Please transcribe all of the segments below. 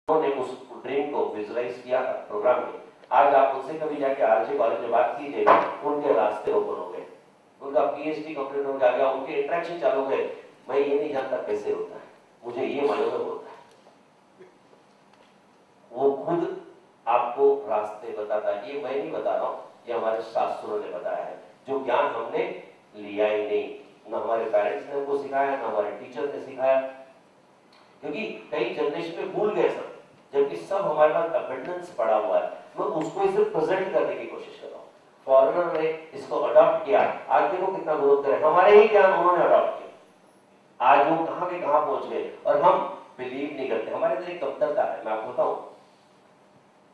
उन्होंने उस ड्रीम को विजुलाइज किया था प्रोग्राम में। आज आप उनसे कभी जाके आरजे कॉलेज में बात कीजिएगा, उनके रास्ते ओपन हो गए, उनका पीएचडी कंप्लीट हो गया, उनके इंटरेक्शन चालू हो गए। मैं ये नहीं जानता कैसे होता है, मुझे ये मालूम है होता है। वो खुद आपको रास्ते बताता है, ये मैं नहीं बता रहा हूं, ये हमारे शास्त्रों ने बताया है। जो ज्ञान हमने लिया ही नहीं, ना हमारे पेरेंट्स ने हमको सिखाया, ना हमारे टीचर ने सिखाया, क्योंकि कई जनरेशन में भूल गए सब, जबकि सब हमारे पास अबंडेंस पड़ा हुआ है। मैं उसको इसे प्रेजेंट करने की कोशिश कर रहा हूँ। फॉरेनर ने इसको अडॉप्ट किया, आज देखो कितना ग्रोथ करे, हमारे ही ज्ञान उन्होंने अडॉप्ट किया, आज वो कहां के कहां पहुंच गए और हम बिलीव नहीं करते। हमारे अंदर एक कमतरता है, मैं आपको बताऊं,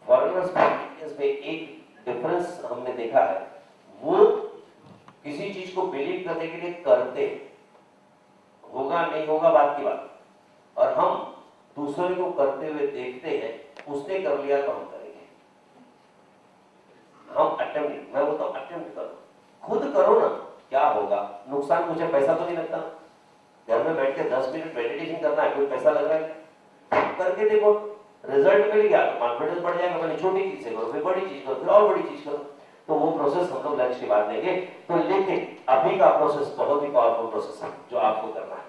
फॉरेनर्स में एक डिफरेंस हमने देखा है, वो किसी चीज को बिलीव करने के लिए करते, होगा नहीं होगा बात की बात, और हम दूसरे को करते हुए देखते हैं, उसने कर लिया तो हम करेंगे। हम अटेम्प्ट नहीं, मैं बोलता हूं अटेम्प्ट करो, खुद करो ना, क्या होगा, नुकसान कुछ है, पैसा तो नहीं लगता। घर में बैठ के 10 मिनट मेडिटेशन करना है, कोई पैसा लग रहा है, करके देखो, रिजल्ट मिल गया तो कॉन्फिडेंस बढ़ जाएगा। पहले छोटी चीज से करो, फिर बड़ी चीज करो, फिर और बड़ी चीज करो। तो वो प्रोसेस हम लोग लंच के बाद लेंगे। तो लेकिन अभी का प्रोसेस बहुत ही पावरफुल प्रोसेस है जो आपको करना है।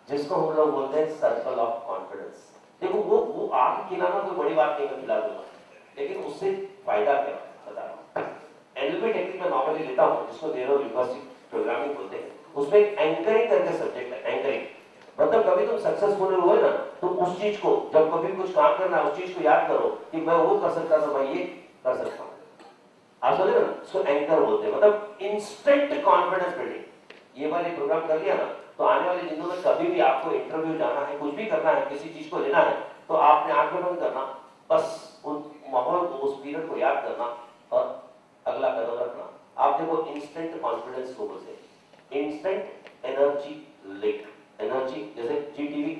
जिसको हम लोग बोलते हैं सर्कल ऑफ कॉन्फिडेंस। देखो वो आग खिलाना कोई बड़ी बात नहीं, मैं खिला दूंगा, लेकिन उससे फायदा क्या बता रहा हूं। एनएलपी टेक्निक में नॉर्मली लेता हूं, जिसको नेहरू यूनिवर्सिटी प्रोग्रामिंग बोलते हैं, उसमें एंकरिंग करके सब्जेक्ट है। एंकरिंग मतलब कभी तुम सक्सेसफुल हुए ना, तो उस चीज को, जब कभी कुछ काम करना है, उस चीज को याद करो कि मैं वो कर सकता था, मैं ये कर सकता हूं। आप समझे ना, उसको एंकर बोलते हैं, मतलब इंस्टेंट कॉन्फिडेंस बिल्डिंग। ये वाले प्रोग्राम कर लिया ना, तो आने वाले दिनों में कभी भी आपको इंटरव्यू जाना है, कुछ भी करना है, किसी चीज को लेना है, तो आपने आंखें बंद करना, बस उस माहौल को, उस पीरियड को याद करना और अगला कदम रखना। आप देखो इंस्टेंट कॉन्फिडेंस को बोलते हैं, इंस्टेंट एनर्जी लिंक। एनर्जी जैसे जी टीवी,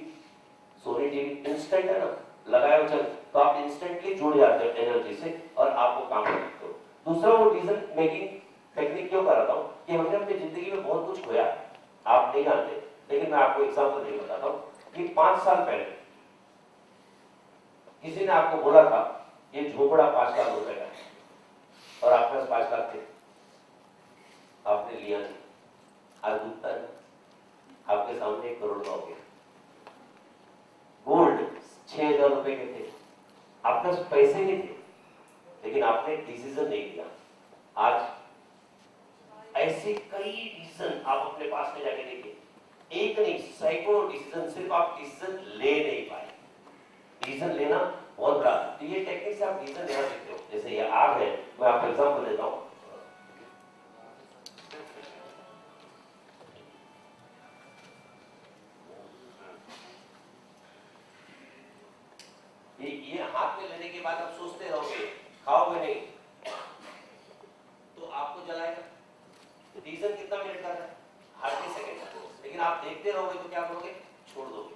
सोनी टीवी इंस्टेंट है ना, लगाया चल, तो आप इंस्टेंटली जुड़ जाते हो एनर्जी से और आप वो काम करते हो। दूसरा, वो डिसीजन मेकिंग टेक्निक क्यों कराता हूं कि हमने अपनी जिंदगी में बहुत कुछ खोया, आप नहीं जानते, लेकिन मैं आपको एग्जांपल देकर बताता हूं कि 5 साल पहले किसी ने आपको बोला था ये झोपड़ा 5 लाख रुपए का है और आपके पास 5 लाख थे, आपने लिया नहीं, आज डूबता है, आपके सामने 1 करोड़ का हो गया। गोल्ड 6,000 रुपए के थे, आपके पास पैसे नहीं थे, लेकिन आपने डिसीजन नहीं लिया। आज ऐसे कई डिसीजन आप अपने पास में जाके देखिए, एक नहीं सैकड़ों डिसीजन, सिर्फ आप डिसीजन ले नहीं पाए। डिसीजन लेना बहुत बड़ा, तो ये टेक्निक से आप डिसीजन लेना सीखते हो। जैसे ये आग है, मैं आपको एग्जांपल देता हूं, ये हाथ में लेने के बाद आप सोचते रहोगे, खाओगे नहीं, तो आपको जलाएगा। डिसीजन कितना मिनट का है, 30 सेकंड, लेकिन आप देखते रहोगे तो क्या करोगे, छोड़ दोगे।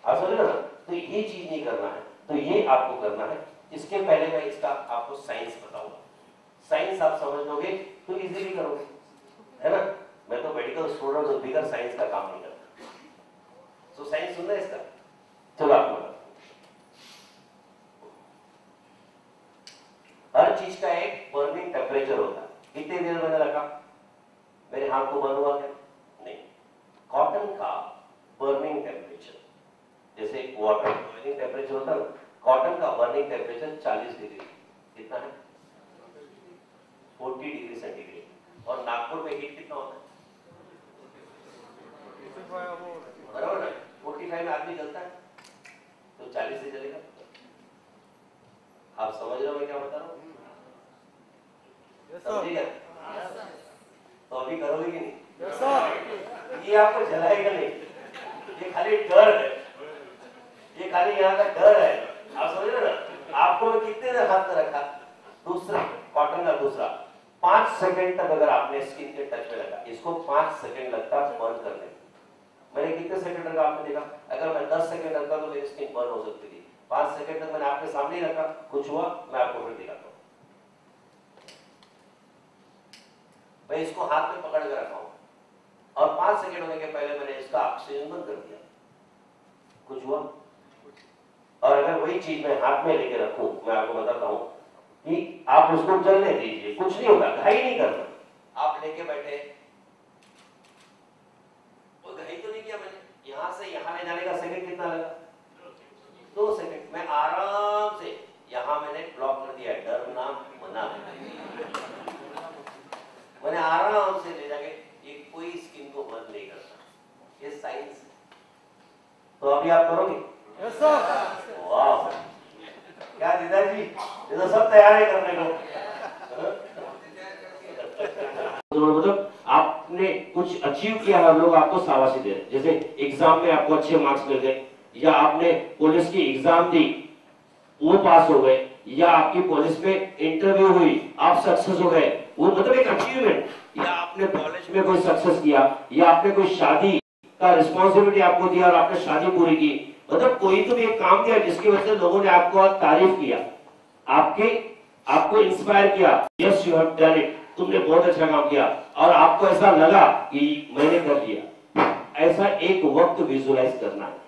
आप समझ रहे हो ना, तो ये चीज नहीं करना है, तो ये आपको करना है। इसके पहले मैं इसका आपको साइंस बताऊंगा, साइंस आप समझ लोगे तो इजीली करोगे, है ना। मैं तो मेडिकल स्टूडेंट हूं, बिगर साइंस का काम नहीं करता। तो साइंस सुनना है इसका, चलो आपको हर चीज का एक बर्निंग टेम्परेचर होता है। कितनी देर मैंने रखा, मेरे हाथ को बर्न हुआ क्या, नहीं। कॉटन का बर्निंग टेम्परेचर, जैसे वाटर बर्निंग टेम्परेचर होता है, कॉटन का बर्निंग टेम्परेचर 40 डिग्री, कितना है, 40 डिग्री सेंटीग्रेड। और नागपुर में हीट कितना होता है, बराबर ना, 45 में आदमी जलता है, तो 40 से जलेगा। आप समझ रहे हो मैं क्या बता रहा हूं, समझिएगा। तो अभी करोगे कि नहीं, ये आपको जलाएगा नहीं, ये खाली डर है, ये खाली यहाँ का डर है। आप समझ रहे हो ना, आपको मैं कितने देर हाथ में रखा, दूसरा कॉटन का दूसरा 5 सेकंड तक अगर आपने स्किन के टच में रखा, इसको 5 सेकंड लगता है बर्न करने। मैंने कितने सेकंड रखा आपने देखा, अगर मैं 10 सेकंड रखता तो मेरी स्किन बर्न हो सकती थी। 5 सेकंड तक मैंने आपके सामने ही रखा, कुछ हुआ, मैं आपको फिर दिखाता हूं। मैं इसको हाथ में पकड़ के रखा हूं और 5 सेकंड होने के पहले मैंने ऑक्सीजन बंद कर दिया, कुछ हुआ? और अगर वही चीज मैं हाथ में लेके रखूं, मैं आपको बताता हूं कि आप उसको जलने दीजिए, कुछ नहीं होगा, घाई नहीं करना। आप लेके बैठे, वो घाई तो नहीं किया मैंने, यहां से यहां ले जाने का सेकंड कितना लगा? 2 सेकंड। मैं आराम से यहां मैंने ब्लॉक कर दिया, डरना मना। मैंने आराम से ले जाके, ये कोई स्किन को बंद नहीं करता, ये साइंस। तो अभी आप करोगे? Yes sir. वाह, क्या दीदा जी, ये तो सब तैयार है करने को। मतलब आपने कुछ अचीव किया है, लोग आपको शाबाशी दे रहे हैं। जैसे एग्जाम में आपको अच्छे मार्क्स मिल गए, या आपने पुलिस की एग्जाम दी, वो पास हो गए, या आपकी पुलिस में इंटरव्यू हुई, आप सक्सेस हो गए, वो मतलब एक अचीवमेंट। या आपने कॉलेज में कोई सक्सेस किया, या आपने कोई शादी का रिस्पॉन्सिबिलिटी आपको दिया और आपने शादी पूरी की, मतलब कोई तो भी एक काम किया जिसकी वजह से लोगों ने आपको तारीफ किया, आपको इंस्पायर किया, yes you have done it, तुमने बहुत अच्छा काम किया, और आपको ऐसा लगा कि मैंने कर दिया। ऐसा एक वक्त विजुअलाइज करना है।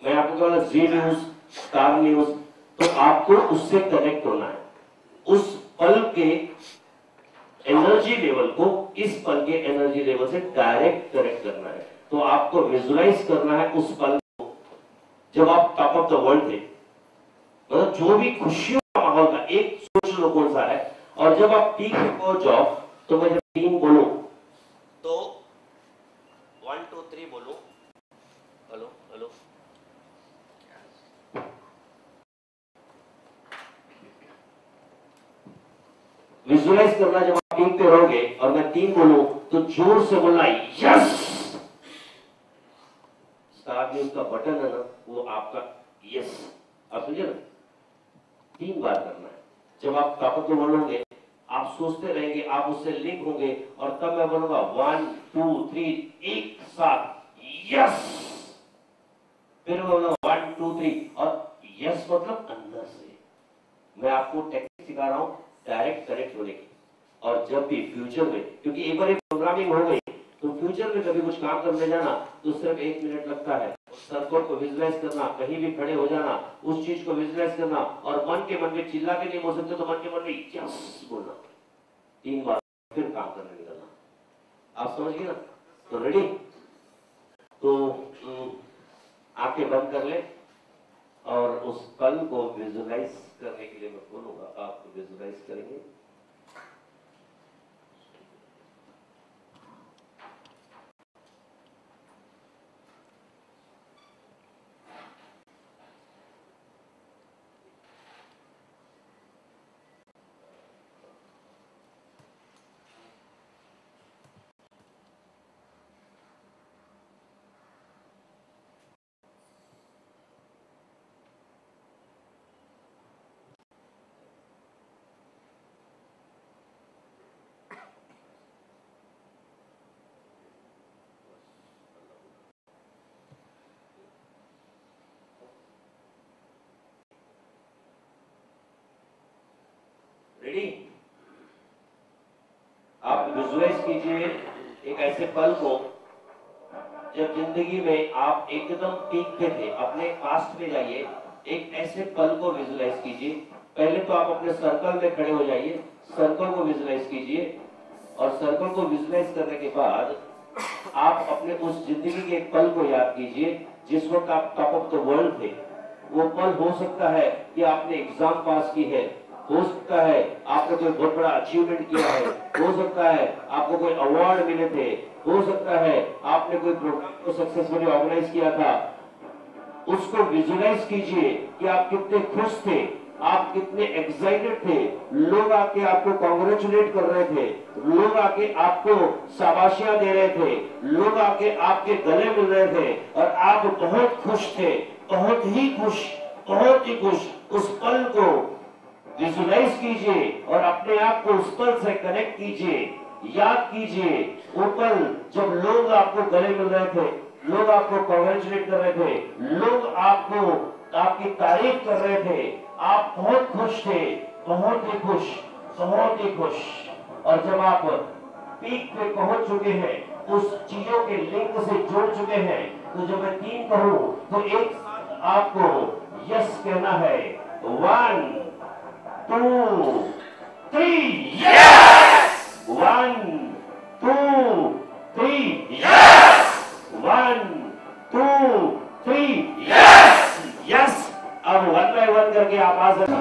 मैं आपको कहूँगा जी न्यूज, स्टार न्यूज, तो आपको उससे कनेक्ट होना है, उस पल के एनर्जी लेवल को इस पल के एनर्जी लेवल से डायरेक्ट कनेक्ट करना है। तो आपको विजुअलाइज करना है उस पल को जब आप टॉप ऑफ द वर्ल्ड थे, मतलब जो भी खुशियों का माहौल था, एक सोच लो कौन सा है। और जब आप पीक पे पहुंच जाओ, तो मैं जब 3 बोलूं तो 1 2 3 बोलूं, हेलो हेलो, विजुअलाइज करना। जब आप पीक पे रहोगे और मैं 3 बोलूं तो जोर से बोलना यस। स्टार न्यूज का बटन है ना, वो आपका यस, आप समझे ना, 3 बार करना है। जब आप ताकत को बोलोगे, आप सोचते रहेंगे, आप उससे लिंक होंगे, और तब मैं बोलूंगा 1 2 3 एक साथ यस, फिर बोलूंगा 1 2 3, और यस मतलब अंदर से। मैं आपको टेक्निक सिखा रहा हूं डायरेक्ट कनेक्ट होने की। और जब भी फ्यूचर में, क्योंकि एक बार एक प्रोग्रामिंग हो गई, तो फ्यूचर में कभी कुछ काम करने जाना तो सिर्फ 1 मिनट लगता है। सर्कल को विजुअलाइज करना, कहीं भी खड़े हो जाना, उस चीज को विजुअलाइज करना, और मन के मन में चिल्ला के नहीं बोल सकते तो मन के मन में यस बोलना 3 बार, फिर काम करने निकलना। आप समझ गए ना? तो रेडी? तो आंखें बंद कर ले और उस पल को विजुअलाइज करने के लिए मैं बोलूंगा, आप विजुअलाइज करेंगे। रेडी? आप विजुअलाइज कीजिए एक ऐसे पल को जब जिंदगी में आप एकदम पीक पे थे। अपने पास्ट में जाइए, एक ऐसे पल को विजुअलाइज कीजिए। पहले तो आप अपने सर्कल में खड़े हो जाइए, सर्कल को विजुअलाइज कीजिए, और सर्कल को विजुअलाइज करने के बाद आप अपने उस जिंदगी के एक पल को याद कीजिए जिस वक्त आप टॉप ऑफ द वर्ल्ड थे। वो पल हो सकता है कि आपने एग्जाम पास की है, हो सकता है आपने कोई बहुत बड़ा अचीवमेंट किया है, हो सकता है आपको कोई अवार्ड मिले थे, हो सकता है आपने कोई प्रोग्राम को सक्सेसफुली ऑर्गेनाइज किया था। उसको विजुअलाइज कीजिए कि आप कितने खुश थे, आप कितने एक्साइटेड थे, लोग आके आपको कॉन्ग्रेचुलेट कर रहे थे, लोग आके आपको शाबाशियां दे रहे थे, लोग आके आपके गले मिल रहे थे, और आप बहुत खुश थे, बहुत ही खुश, बहुत ही खुश। उस पल को विजुअलाइज कीजिए और अपने आप को उस पल से कनेक्ट कीजिए, याद कीजिए वो पल जब लोग आपको गले मिल रहे थे, लोग आपको कॉन्ग्रेचुलेट कर रहे थे, लोग आपको आपकी तारीफ कर रहे थे, आप बहुत खुश थे, बहुत ही खुश, बहुत ही खुश। और जब आप पीक पे पहुंच चुके हैं, उस चीजों के लिंक से जुड़ चुके हैं। तो जब मैं 3 कहूं तो एक आपको यस कहना है। 1 2 3 यस। 1 2 3 यस। 1 2 3 यस। यस। अब 1 by 1 करके आप आ सकते हैं।